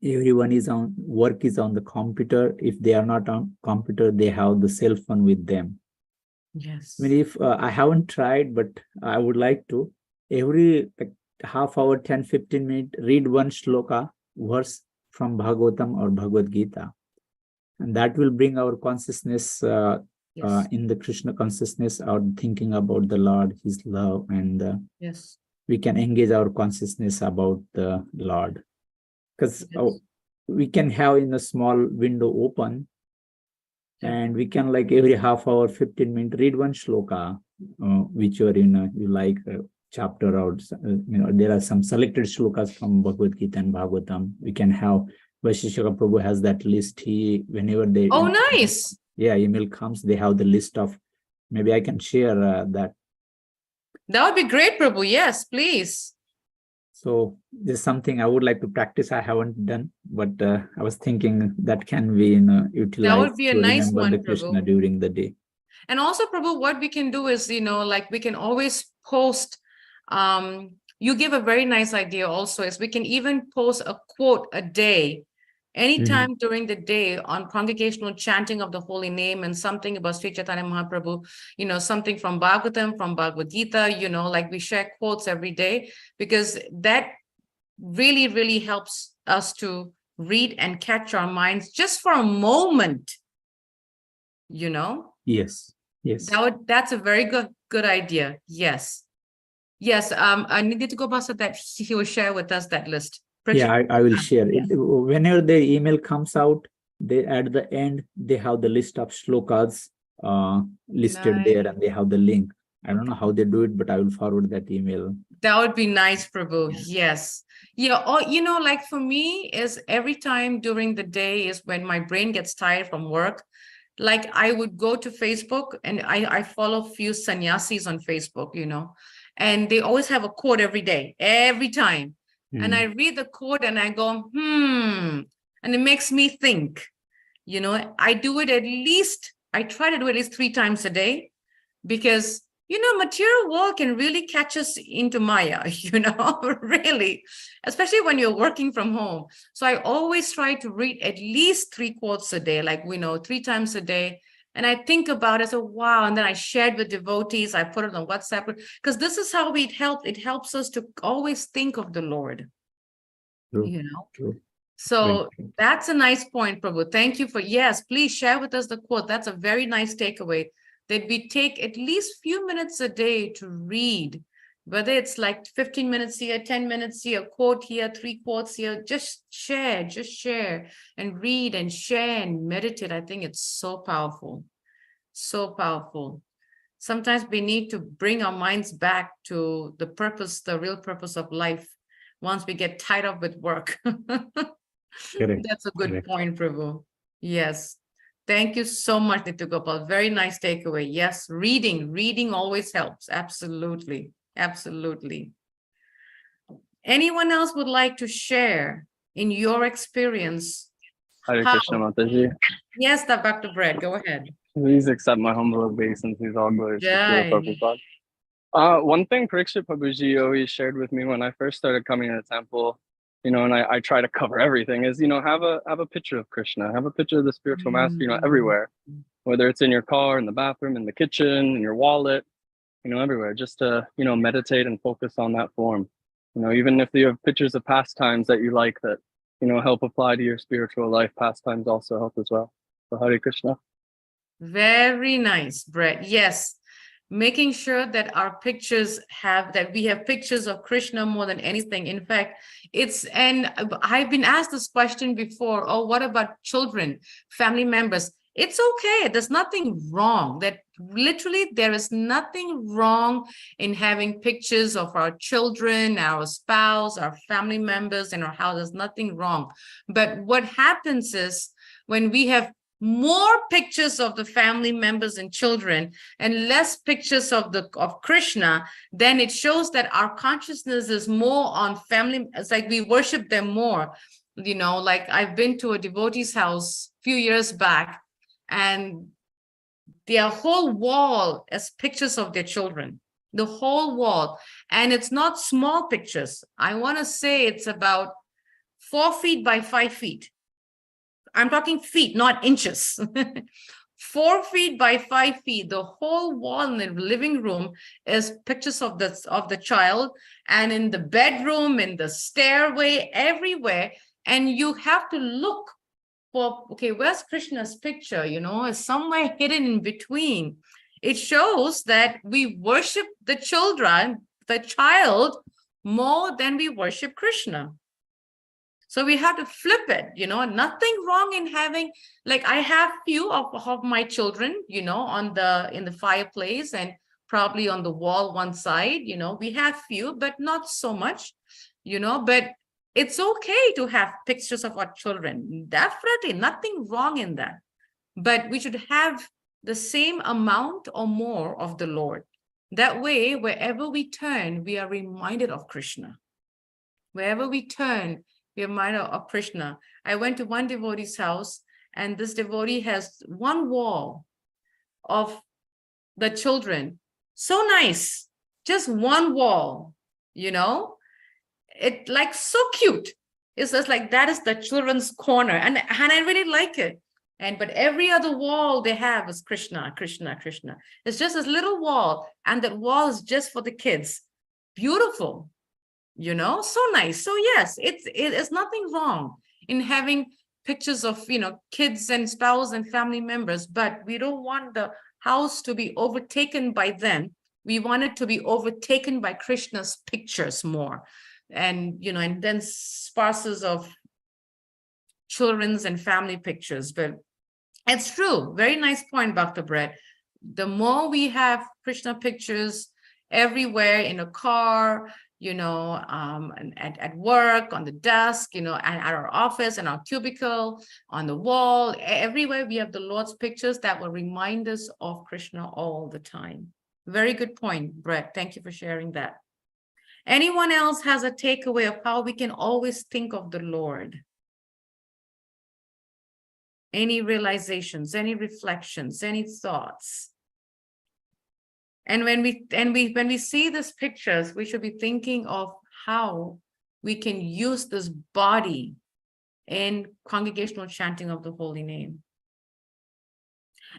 [SPEAKER 2] everyone is on work is on the computer. If they are not on computer, they have the cell phone with them.
[SPEAKER 3] Yes.
[SPEAKER 2] I mean, if I haven't tried, but I would like to, every half hour, 10-15 minutes, read one shloka, verse from Bhagavatam or Bhagavad Gita. And that will bring our consciousness in the Krishna consciousness, or thinking about the Lord, His love, and
[SPEAKER 3] yes,
[SPEAKER 2] we can engage our consciousness about the Lord. Because we can have in a small window open, and we can every half hour, 15 minutes, read one shloka, whichever you like, chapter or there are some selected shlokas from Bhagavad Gita and Bhagavatam. We can have Vaisheshika Prabhu has that list. He whenever they
[SPEAKER 3] nice.
[SPEAKER 2] Email comes, they have the list of. Maybe I can share that.
[SPEAKER 3] That would be great, Prabhu. Yes, please.
[SPEAKER 2] So there's something I would like to practice. I haven't done, but I was thinking that can be utilized.
[SPEAKER 3] That would be a nice one,
[SPEAKER 2] the Krishna
[SPEAKER 3] Prabhu.
[SPEAKER 2] during the day.
[SPEAKER 3] And also, Prabhu, what we can do is, we can always post. You give a very nice idea also, is we can even post a quote a day, anytime during the day, on congregational chanting of the holy name, and something about Sri Chaitanya Mahaprabhu, something from Bhagavatam, from Bhagavad Gita, we share quotes every day, because that really, really helps us to read and catch our minds just for a moment,
[SPEAKER 2] Yes. Yes.
[SPEAKER 3] That's a very good idea. Yes. Yes. I needed to go past that. He will share with us that list.
[SPEAKER 2] Yeah, I will share it. Whenever the email comes out, they at the end they have the list of shlokas listed there, and they have the link. I don't know how they do it, but I will forward that email.
[SPEAKER 3] That would be nice, Prabhu. Yes. Yeah. Or, for me, is every time during the day is when my brain gets tired from work. I would go to Facebook, and I follow a few sannyasis on Facebook, and they always have a quote every day, every time. And I read the quote and I go, and it makes me think, I try to do it at least 3 times a day, because material world can really catch us into Maya, really, especially when you're working from home. So I always try to read at least 3 quotes a day, 3 times a day. And I think about it, so wow, and then I shared with devotees, I put it on WhatsApp, because this is how it helps us to always think of the Lord,
[SPEAKER 2] True. True.
[SPEAKER 3] So that's a nice point, Prabhu. Thank you yes, please share with us the quote. That's a very nice takeaway, that we take at least few minutes a day to read, whether it's like 15 minutes here, 10 minutes here, quote here, 3 quotes here, just share and read and share and meditate. I think it's so powerful. So powerful. Sometimes we need to bring our minds back to the purpose, the real purpose of life, once we get tied up with work.
[SPEAKER 2] Correct.
[SPEAKER 3] That's a good point, Prabhu. Yes. Thank you so much, Nitya. Very nice takeaway. Yes, reading always helps. Absolutely. Absolutely. Anyone else would like to share in your experience?
[SPEAKER 5] Hare Krishna, Mataji.
[SPEAKER 3] Yes, Dr. Brett, go ahead.
[SPEAKER 5] Please accept my humble obeisances, all glories to
[SPEAKER 3] Jai.
[SPEAKER 5] Srila Prabhupada. One thing Parikshit Prabhuji always shared with me when I first started coming to the temple, and I try to cover everything, is, have a picture of Krishna, have a picture of the spiritual master, everywhere, whether it's in your car, in the bathroom, in the kitchen, in your wallet, everywhere, just to, meditate and focus on that form. Even if you have pictures of pastimes that you like that, help apply to your spiritual life, pastimes also help as well. So Hare Krishna.
[SPEAKER 3] Very nice, Brett. Yes. Making sure that our pictures we have pictures of Krishna more than anything. In fact, and I've been asked this question before, oh, what about children, family members? It's okay. There's nothing wrong. That literally there is nothing wrong in having pictures of our children, our spouse, our family members in our house. There's nothing wrong. But what happens is when we have more pictures of the family members and children and less pictures of Krishna, then it shows that our consciousness is more on family. It's like we worship them more. Like I've been to a devotee's house a few years back, and their whole wall is pictures of their children, the whole wall. And it's not small pictures. I want to say it's about 4 feet by 5 feet. I'm talking feet, not inches. 4 feet by 5 feet. The whole wall in the living room is pictures of the child, and in the bedroom, in the stairway, everywhere. And you have to look for, okay, where's Krishna's picture? It's somewhere hidden in between. It shows that we worship the child more than we worship Krishna. So we have to flip it, nothing wrong in having, like I have few of my children, in the fireplace and probably on the wall one side, we have few, but not so much, but it's okay to have pictures of our children. Definitely nothing wrong in that. But we should have the same amount or more of the Lord. That way, wherever we turn, we are reminded of Krishna. Wherever we turn, we are reminded of Krishna. I went to one devotee's house, and this devotee has one wall of the children. So nice. Just one wall, it like so cute. It's just like, that is the children's corner. And I really like it. But every other wall they have is Krishna, Krishna, Krishna. It's just this little wall, and that wall is just for the kids. Beautiful. So nice. So yes, it's nothing wrong in having pictures of, kids and spouse and family members, but we don't want the house to be overtaken by them. We want it to be overtaken by Krishna's pictures more. And, and then sparses of children's and family pictures. But it's true. Very nice point, Dr. Brett. The more we have Krishna pictures everywhere, in a car, at work, on the desk, at our office, in our cubicle, on the wall, everywhere we have the Lord's pictures that will remind us of Krishna all the time. Very good point, Brett. Thank you for sharing that. Anyone else has a takeaway of how we can always think of the Lord? Any realizations, any reflections, any thoughts? And when we see these pictures, we should be thinking of how we can use this body in congregational chanting of the holy name.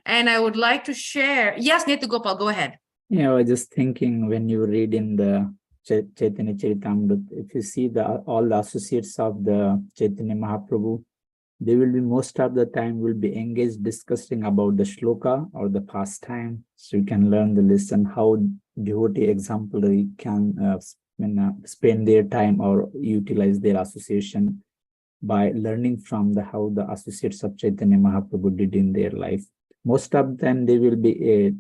[SPEAKER 3] And I would like to share. Yes, Netu Gopal, go ahead.
[SPEAKER 2] Yeah, I was just thinking when you read in the Chaitanya Charitamrita, if you see all the associates of the Chaitanya Mahaprabhu, they will be most of the time will be engaged discussing about the shloka or the pastime. So you can learn the lesson how devotee exemplary can spend their time or utilize their association by learning from how the associates of Chaitanya Mahaprabhu did in their life. Most of them, they will be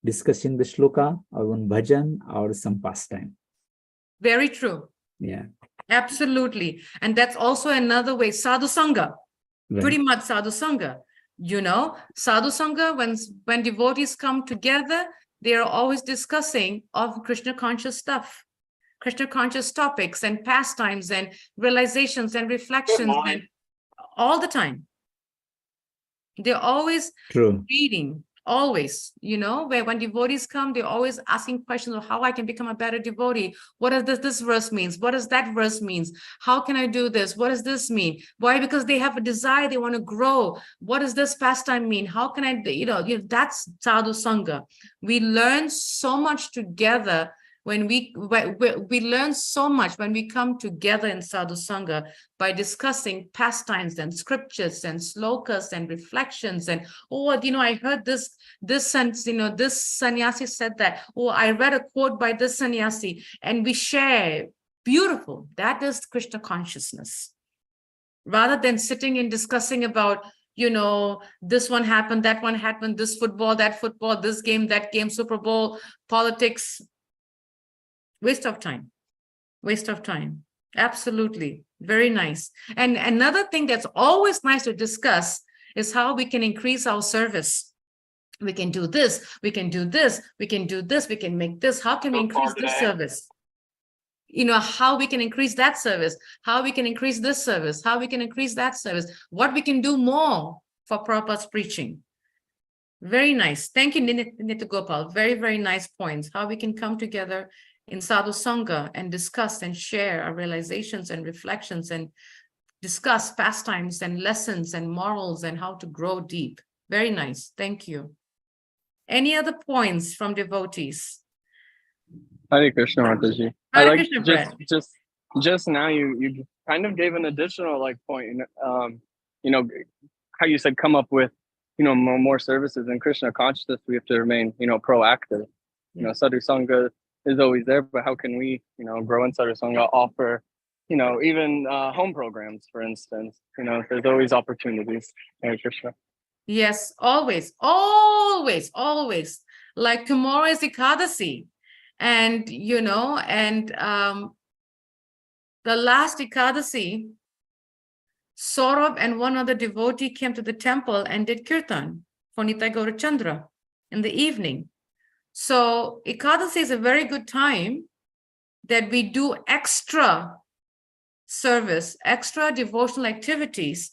[SPEAKER 2] discussing the shloka or one bhajan or some pastime.
[SPEAKER 3] Very true.
[SPEAKER 2] Yeah.
[SPEAKER 3] Absolutely. And that's also another way, sadhu sangha,
[SPEAKER 2] Right.
[SPEAKER 3] pretty much sadhu sangha. You know, sadhu sangha, when devotees come together, they are always discussing of Krishna conscious stuff, Krishna conscious topics and pastimes and realizations and reflections and all the time. They're always
[SPEAKER 2] True.
[SPEAKER 3] reading, always, you know, where when devotees come, they're always asking questions of how I can become a better devotee. What does this verse means? What does that verse means? How can I do this? What does this mean? Why? Because they have a desire, they want to grow. What does this pastime mean? How can I, that's sadhu sangha. We learn so much together when we learn so much when we come together in sadhu sangha by discussing pastimes and scriptures and slokas and reflections and I heard this sense, this sannyasi said that, I read a quote by this sannyasi, and we share. Beautiful. That is Krishna consciousness, rather than sitting and discussing about this one happened, that one happened, this football, that football, this game, that game, Super Bowl, politics. Waste of time. Absolutely. Very nice. And another thing that's always nice to discuss is how we can increase our service. We can do this, we can do this, we can do this, we can make this. How can we increase this service? How we can increase that service, how we can increase this service, how we can increase that service, what we can do more for Prabhupada's preaching. Very nice. Thank you, Nitya Gopal. Very, very nice points. How we can come together in sadhu sangha and discuss and share our realizations and reflections and discuss pastimes and lessons and morals and how to grow deep. Very nice. Thank you. Any other points from devotees?
[SPEAKER 5] Hare Krishna, Mataji.
[SPEAKER 3] Hare
[SPEAKER 5] I like
[SPEAKER 3] Krishna,
[SPEAKER 5] just now you kind of gave an additional point, how you said come up with more services in Krishna consciousness. We have to remain proactive. Sadhu sangha is always there, but how can we grow in sadhu sangha, offer even home programs, for instance. There's always opportunities. Hare Krishna.
[SPEAKER 3] Yes, always. Like tomorrow is Ekadasi, and the last Ekadasi, Saurabh and one other devotee came to the temple and did kirtan for Nitai Gaurachandra in the evening. So Ekadasi is a very good time that we do extra service, extra devotional activities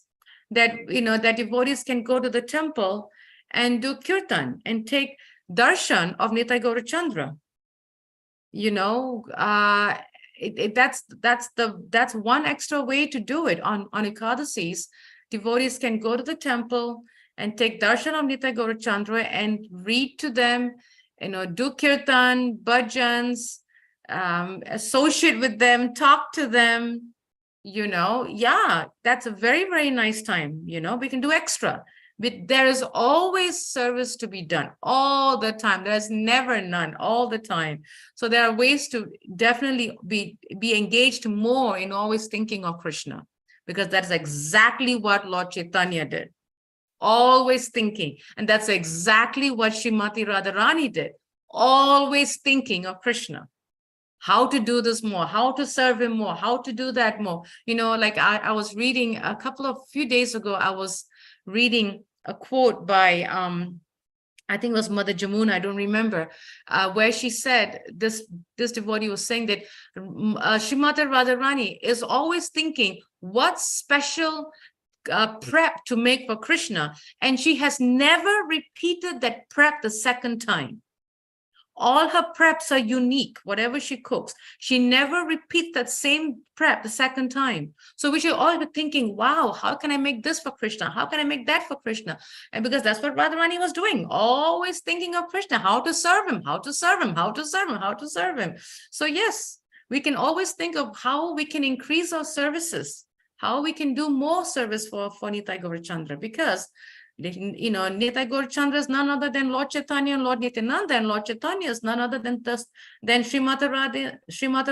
[SPEAKER 3] that, that devotees can go to the temple and do kirtan and take darshan of Nitai Gaurachandra. That's one extra way to do it on Ekadasis. Devotees can go to the temple and take darshan of Nitai Gaurachandra and read to them, do kirtan, bhajans, associate with them, talk to them, that's a very, very nice time. We can do extra. But there is always service to be done all the time. There's never none, all the time. So there are ways to definitely be engaged more in always thinking of Krishna, because that's exactly what Lord Chaitanya did. Always thinking. And that's exactly what Srimati Radharani did. Always thinking of Krishna. How to do this more, how to serve him more, how to do that more. Like I was reading few days ago, I was reading a quote by, I think it was Mother Jamuna, I don't remember, where she said, this devotee was saying that Srimati Radharani is always thinking, what special prep to make for Krishna, and she has never repeated that prep the second time. All her preps are unique, whatever she cooks. She never repeats that same prep the second time. So we should all be thinking, wow, how can I make this for Krishna? How can I make that for Krishna? And because that's what Radharani was doing, always thinking of Krishna, how to serve him, how to serve him, how to serve him, how to serve him. So yes, we can always think of how we can increase our services, how we can do more service for Nitai Gaurachandra, because Nitai Gaurachandra is none other than Lord Chaitanya and Lord Nityananda, and Lord Chaitanya is none other than Srimati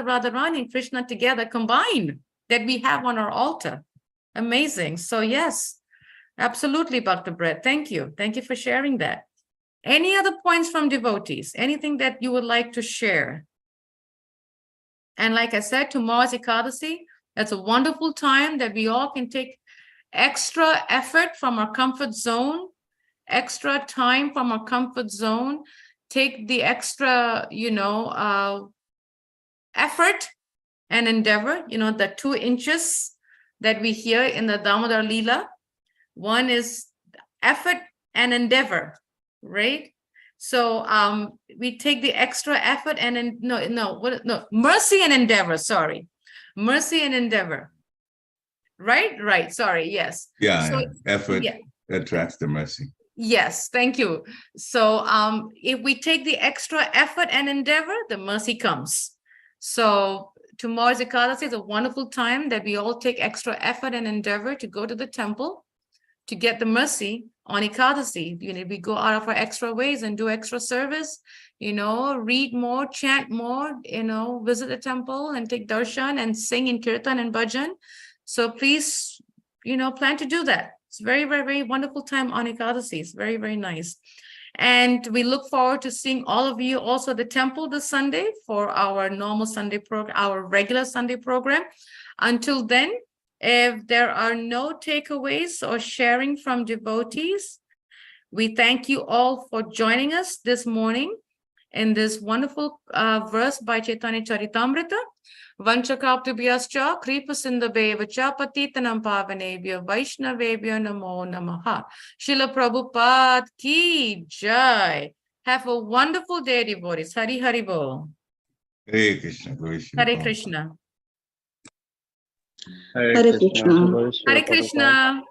[SPEAKER 3] Radharani and Krishna together combined that we have on our altar. Amazing. So yes, absolutely, Bhakta Brett. Thank you. Thank you for sharing that. Any other points from devotees? Anything that you would like to share? And like I said, tomorrow's Ekadasi. That's a wonderful time that we all can take extra effort from our comfort zone, extra time from our comfort zone, take the extra, effort and endeavor, the 2 inches that we hear in the Damodar Lila. One is effort and endeavor, right? So we take the extra effort and mercy and endeavor, sorry. Mercy and endeavor. Right. Sorry. Yes.
[SPEAKER 4] Yeah.
[SPEAKER 3] So,
[SPEAKER 4] Effort attracts the mercy.
[SPEAKER 3] Yes. Thank you. So if we take the extra effort and endeavor, the mercy comes. So tomorrow's Ekadasi is a wonderful time that we all take extra effort and endeavor to go to the temple to get the mercy on Ekadasi. We go out of our extra ways and do extra service, read more, chant more, visit the temple and take darshan and sing in kirtan and bhajan. So please, plan to do that. It's very, very, very wonderful time on Ekadasi. It's very, very nice. And we look forward to seeing all of you also at the temple this Sunday for our normal Sunday program, our regular Sunday program. Until then, if there are no takeaways or sharing from devotees, we thank you all for joining us this morning in this wonderful verse by Chaitanya Charitamrita. Vanchakaptubhyascha kripasindhabeva patitanam pavanebhyo Vaishnavebhyo namo namaha. Srila Prabhupada ki jai. Have a wonderful day, devotees. Hari Hari Bol.
[SPEAKER 4] Hare Krishna.
[SPEAKER 3] Hare Krishna.
[SPEAKER 5] Hare Krishna.
[SPEAKER 3] Hare Krishna.